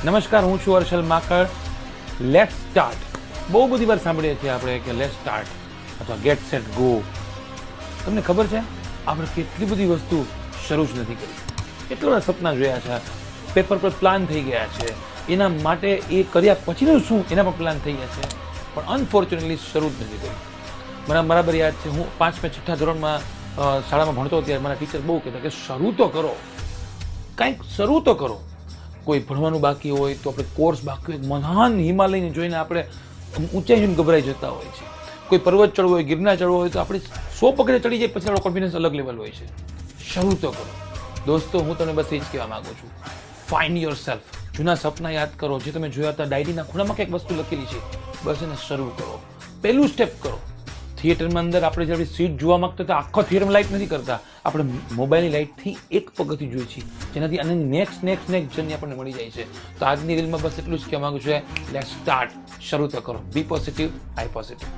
નમસ્કાર, હું છું હર્ષલ માકડ. Let's start. બહુ બધી વાર સાંભળીએ છીએ આપણે કે લેટ્સ સ્ટાર્ટ અથવા ગેટ સેટ ગો. તમને ખબર છે આપણે કેટલી બધી વસ્તુ શરૂ જ નથી કરી. કેટલા બધા સપના જોયા છે, પેપર પર પ્લાન થઈ ગયા છે, એના માટે એ કર્યા પછીનું શું એના પર પ્લાન થઈ ગયા છે, પણ અનફોર્ચ્યુનેટલી શરૂ જ નથી કરી. મને બરાબર યાદ છે, હું 5મા 6ઠ્ઠા ધોરણમાં શાળામાં ભણતો ત્યારે મારા ટીચર બહુ કહેતા કે શરૂ તો કરો, કંઈક શરૂ તો કરો. કોઈ ભણવાનું બાકી હોય તો આપણે કોર્સ બાકી હોય, મહાન હિમાલયને જોઈને આપણે ઊંચાઈ જોઈને ગભરાઈ જતા હોય છે. કોઈ પર્વત ચડવો હોય, ગિરનાર ચડવો હોય તો આપણે 100 પગથિયે ચડી જાય પછી આપણો કોન્ફિડન્સ અલગ લેવલ હોય છે. શરૂ તો કરો દોસ્તો. હું તમને બસ એ જ કહેવા માંગુ છું, ફાઇન્ડ યોર સેલ્ફ. જૂના સપના યાદ કરો, જે તમે જોયા હતા, ડાયરીના ખૂણામાં કંઈક વસ્તુ લખેલી છે, બસ એને શરૂ કરો. પહેલું સ્ટેપ કરો. થિયેટરમાં અંદર આપણે જ્યારે સીટ જોવા માંગતા હતા, આખો થિયેટરમાં લાઇટ નથી કરતા, આપણે મોબાઈલની લાઇટથી એક પગથિયું જોઈએ છીએ, જેનાથી આને નેક્સ્ટ જર્ની આપણને મળી જાય છે. તો આજની રીલમાં બસ એટલું જ કહેવા માંગુ છું, લેટ્સ સ્ટાર્ટ. શરૂ તો કરો. બી પોઝિટિવ, આઈ પોઝિટિવ.